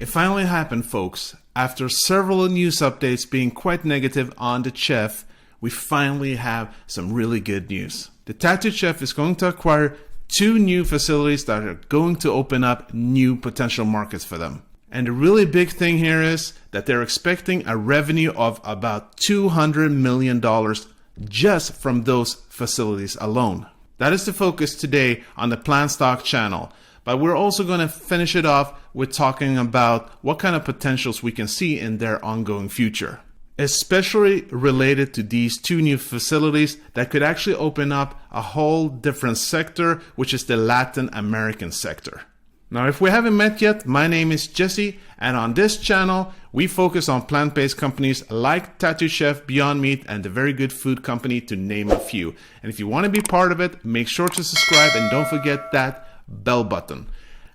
It finally happened, folks. After several news updates being quite negative on the chef, we finally have some really good news. The TTCF is going to acquire 2 new facilities that are going to open up new potential markets for them. And the really big thing here is that they're expecting a revenue of about $200 million just from those facilities alone. That is the focus today on the PlantStock channel. But we're also going to finish it off with talking about what kind of potentials we can see in their ongoing future, especially related to these 2 new facilities that could actually open up a whole different sector, which is the Latin American sector. Now, if we haven't met yet, my name is Jesse, and on this channel, we focus on plant-based companies like TTCF, Beyond Meat, and the Very Good Food Company, to name a few. And if you want to be part of it, make sure to subscribe and don't forget that bell button.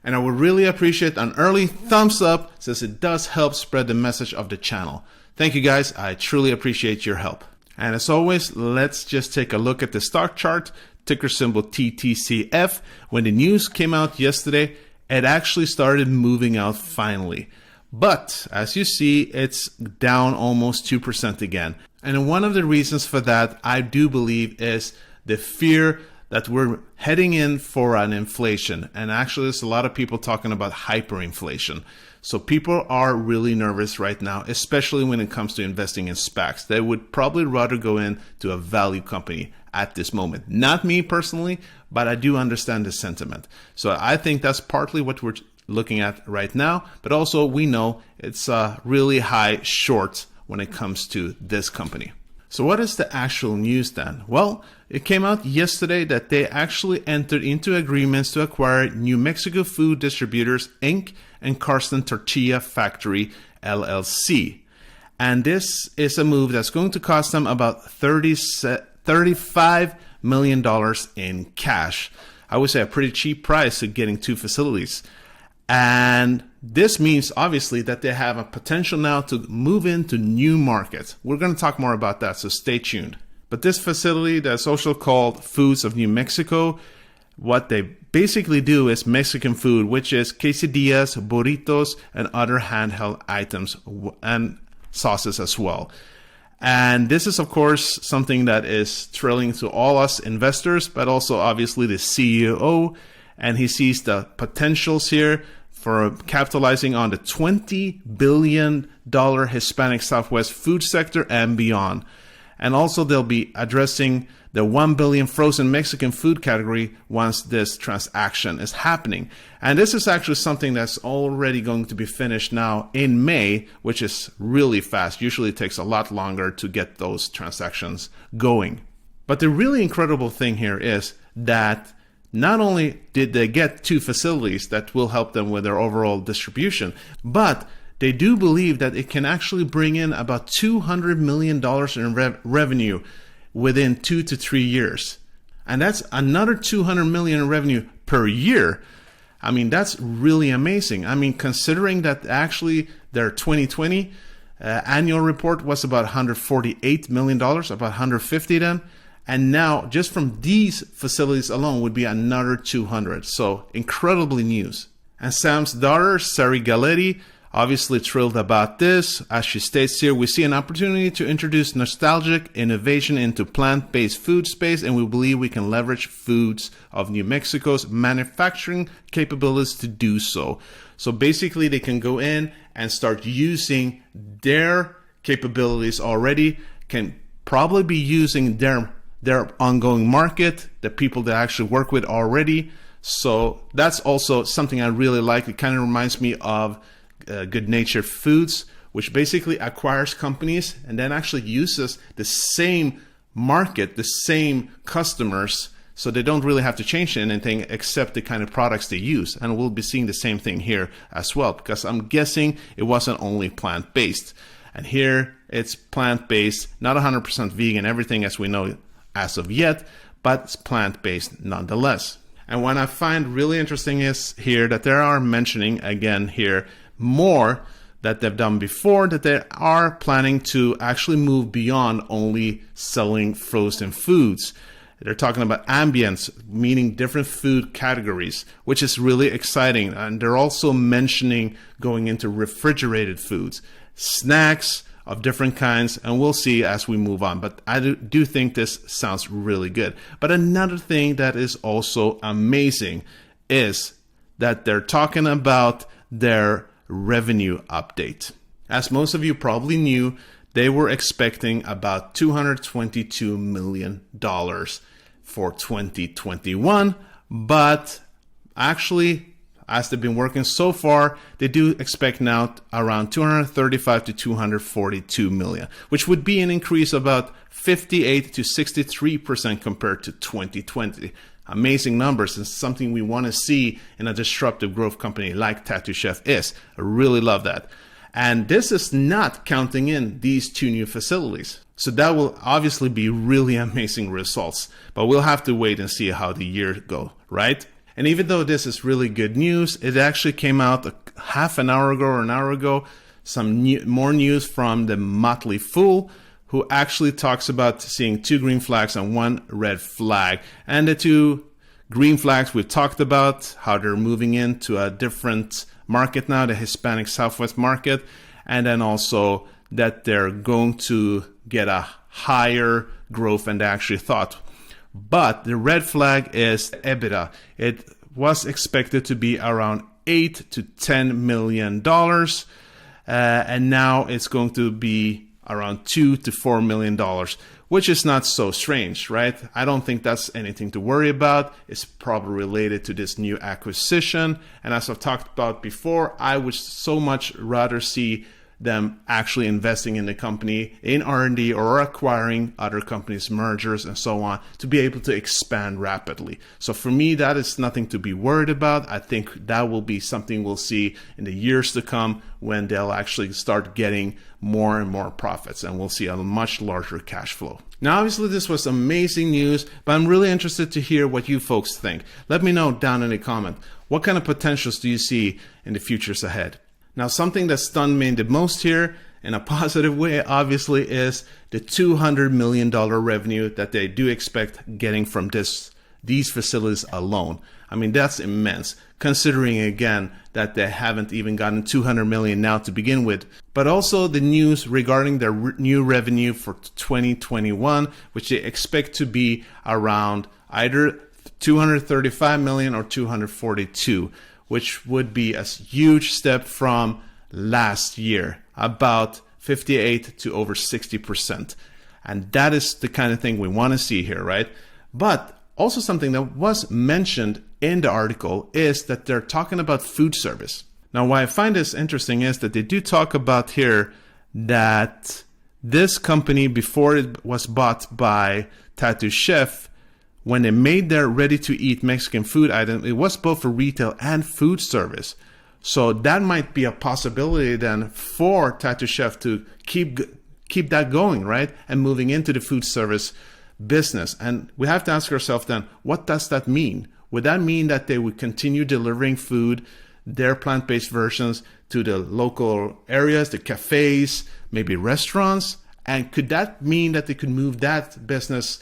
And I would really appreciate an early thumbs up, since it does help spread the message of the channel. Thank you guys, I truly appreciate your help. And as always, let's just take a look at the stock chart, ticker symbol TTCF. When the news came out yesterday, it actually started moving out finally. But as you see, it's down almost 2% again. And one of the reasons for that, I do believe, is the fear that we're heading in for an inflation. And actually, there's a lot of people talking about hyperinflation. So people are really nervous right now, especially when it comes to investing in SPACs. They would probably rather go into a value company at this moment. Not me personally, but I do understand the sentiment. So I think that's partly what we're looking at right now. But also, we know it's a really high short when it comes to this company. So what is the actual news then? Well, it came out yesterday that they actually entered into agreements to acquire New Mexico Food Distributors, Inc. and Carson Tortilla Factory, LLC. And this is a move that's going to cost them about $35 million in cash. I would say a pretty cheap price of getting 2 facilities. And this means obviously that they have a potential now to move into new markets. We're going to talk more about that, so stay tuned. But this facility that's also called Foods of New Mexico, what they basically do is Mexican food, which is quesadillas, burritos, and other handheld items and sauces as well. And this is, of course, something that is thrilling to all us investors, but also obviously the CEO. And he sees the potentials here for capitalizing on the $20 billion Hispanic Southwest food sector and beyond. And also they'll be addressing the $1 billion frozen Mexican food category once this transaction is happening. And this is actually something that's already going to be finished now in May, which is really fast. Usually it takes a lot longer to get those transactions going. But the really incredible thing here is that not only did they get 2 facilities that will help them with their overall distribution, but they do believe that it can actually bring in about $200 million in revenue within 2 to 3 years. And that's another $200 million in revenue per year. I mean, that's really amazing. I mean, considering that actually their 2020 annual report was about $148 million, about 150 then. And now, just from these facilities alone would be another 200. So incredibly news. And Sam's daughter, Sari Galletti, obviously thrilled about this. As she states here, we see an opportunity to introduce nostalgic innovation into plant-based food space, and we believe we can leverage Foods of New Mexico's manufacturing capabilities to do so. So basically, they can go in and start using their capabilities already, can probably be using their ongoing market, the people they actually work with already. So that's also something I really like. It kind of reminds me of Good Natured Foods, which basically acquires companies and then actually uses the same market, the same customers, so they don't really have to change anything except the kind of products they use. And we'll be seeing the same thing here as well, because I'm guessing it wasn't only plant-based. And here it's plant-based, not 100% vegan, everything as we know as of yet, but it's plant-based nonetheless. And what I find really interesting is here that they are mentioning again here more that they've done before, that they are planning to actually move beyond only selling frozen foods. They're talking about ambience, meaning different food categories, which is really exciting. And they're also mentioning going into refrigerated foods, snacks of different kinds, and we'll see as we move on. But I do think this sounds really good. But another thing that is also amazing is that they're talking about their revenue update. As most of you probably knew, they were expecting about $222 million for 2021, but actually, as they've been working so far, they do expect now around 235 to 242 million, which would be an increase of about 58 to 63% compared to 2020. Amazing numbers, and something we want to see in a disruptive growth company like Tattoo Chef is. I really love that. And this is not counting in these 2 new facilities. So that will obviously be really amazing results, but we'll have to wait and see how the year go, right? And even though this is really good news, it actually came out half an hour ago or an hour ago, more news from the Motley Fool, who actually talks about seeing 2 green flags and 1 red flag. And the 2 green flags we've talked about, how they're moving into a different market now, the Hispanic Southwest market, and then also that they're going to get a higher growth than they actually thought. But the red flag is EBITDA. It was expected to be around $8 to $10 million, and now it's going to be around $2 to $4 million, which is not so strange, right? I don't think that's anything to worry about. It's probably related to this new acquisition. And as I've talked about before, I would so much rather see them actually investing in the company in R&D or acquiring other companies, mergers and so on, to be able to expand rapidly. So for me, that is nothing to be worried about. I think that will be something we'll see in the years to come when they'll actually start getting more and more profits, and we'll see a much larger cash flow. Now, obviously, this was amazing news, but I'm really interested to hear what you folks think. Let me know down in the comment. What kind of potentials do you see in the futures ahead? Now, something that stunned me the most here, in a positive way, obviously, is the $200 million revenue that they do expect getting from these facilities alone. I mean, that's immense, considering, again, that they haven't even gotten $200 million now to begin with. But also the news regarding their new revenue for 2021, which they expect to be around either 235 million or 242, which would be a huge step from last year, about 58 to over 60%. And that is the kind of thing we want to see here, right? But also something that was mentioned in the article is that they're talking about food service. Now, why I find this interesting is that they do talk about here that this company, before it was bought by Tattoo Chef, when they made their ready-to-eat Mexican food item, it was both for retail and food service. So that might be a possibility then for Tattoo Chef to keep that going, right? And moving into the food service business. And we have to ask ourselves then, what does that mean? Would that mean that they would continue delivering food, their plant-based versions, to the local areas, the cafes, maybe restaurants? And could that mean that they could move that business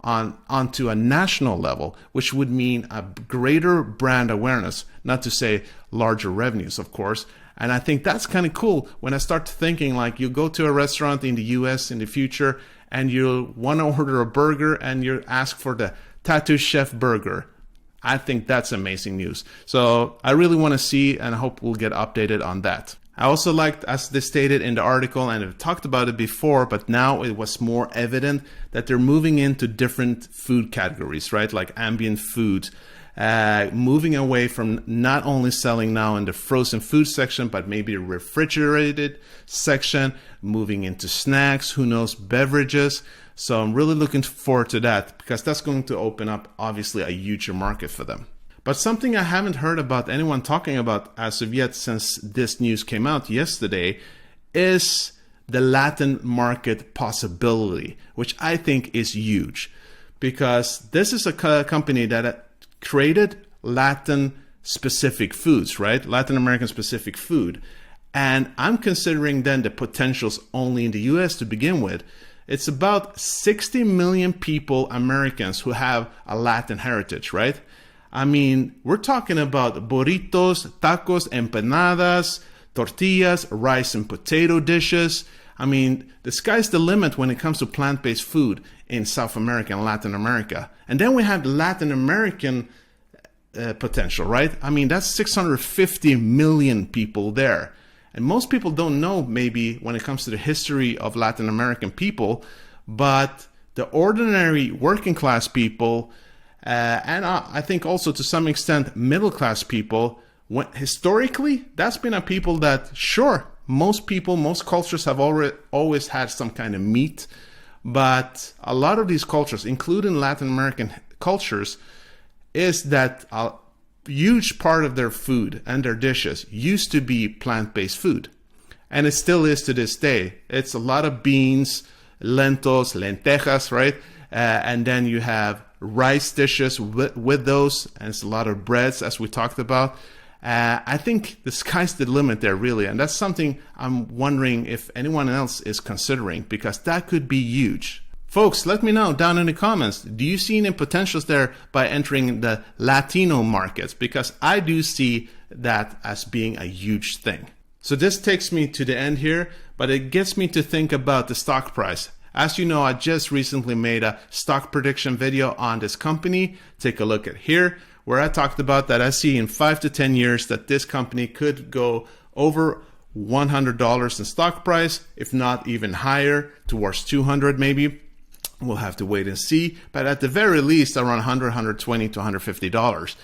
onto a national level, which would mean a greater brand awareness, not to say larger revenues, of course. And I think that's kind of cool when I start thinking like you go to a restaurant in the US in the future and you want to order a burger and you ask for the Tattoo Chef burger. I think that's amazing news. So I really want to see, and I hope we'll get updated on that. I also liked, as they stated in the article, and I've talked about it before, but now it was more evident that they're moving into different food categories, right? Like ambient foods, moving away from not only selling now in the frozen food section, but maybe a refrigerated section, moving into snacks, who knows, beverages. So I'm really looking forward to that because that's going to open up, obviously, a huge market for them. But something I haven't heard about anyone talking about as of yet since this news came out yesterday is the Latin market possibility, which I think is huge because this is a company that created Latin specific foods, right? Latin American specific food. And I'm considering then the potentials only in the US to begin with. it's about 60 million people, Americans, who have a Latin heritage, right? I mean, we're talking about burritos, tacos, empanadas, tortillas, rice and potato dishes. I mean, the sky's the limit when it comes to plant-based food in South America and Latin America. And then we have Latin American potential, right? I mean, that's 650 million people there. And most people don't know, maybe, when it comes to the history of Latin American people, but the ordinary working class people, and I think also to some extent middle class people, historically, that's been a people that, sure, most people, most cultures have always had some kind of meat, but a lot of these cultures, including Latin American cultures, is that a huge part of their food and their dishes used to be plant-based food. And it still is to this day. It's a lot of beans, lentils, lentejas, right? And then you have rice dishes with those, and it's a lot of breads, as we talked about. I think the sky's the limit there, really. And that's something I'm wondering if anyone else is considering, because that could be huge. Folks, let me know down in the comments. Do you see any potentials there by entering the Latino markets? Because I do see that as being a huge thing. So this takes me to the end here, but it gets me to think about the stock price. As you know, I just recently made a stock prediction video on this company. Take a look at here, where I talked about that I see in 5 to 10 years that this company could go over $100 in stock price, if not even higher, towards 200 maybe. We'll have to wait and see, but at the very least around $100, $120 to $150.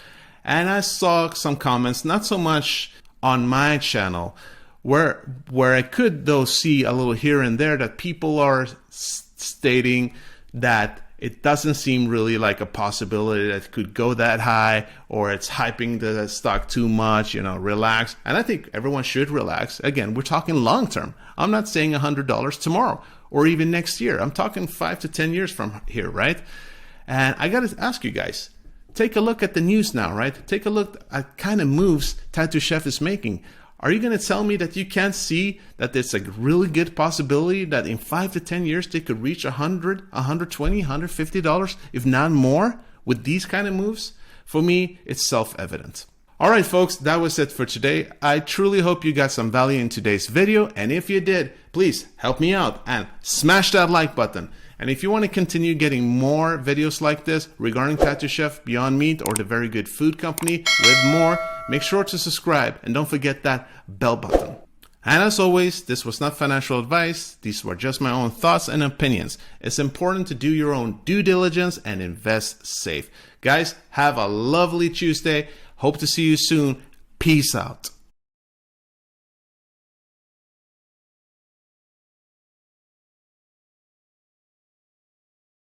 And I saw some comments, not so much on my channel, where I could though see a little here and there that people are stating that it doesn't seem really like a possibility that it could go that high, or it's hyping the stock too much, relax. And I think everyone should relax. Again, we're talking long term. I'm not saying $100 tomorrow or even next year. I'm talking 5 to 10 years from here, right? And I got to ask you guys, take a look at the news now, right? Take a look at kind of moves TTCF is making. Are you going to tell me that you can't see that it's a really good possibility that in 5 to 10 years they could reach $100, $120, $150, if not more, with these kind of moves? For me, it's self-evident. All right, folks, that was it for today. I truly hope you got some value in today's video. And if you did, please help me out and smash that like button. And if you want to continue getting more videos like this regarding TTCF, Beyond Meat, or the Very Good Food Company with more, make sure to subscribe and don't forget that bell button. And as always, this was not financial advice. These were just my own thoughts and opinions. It's important to do your own due diligence and invest safe. Guys, have a lovely Tuesday. Hope to see you soon. Peace out.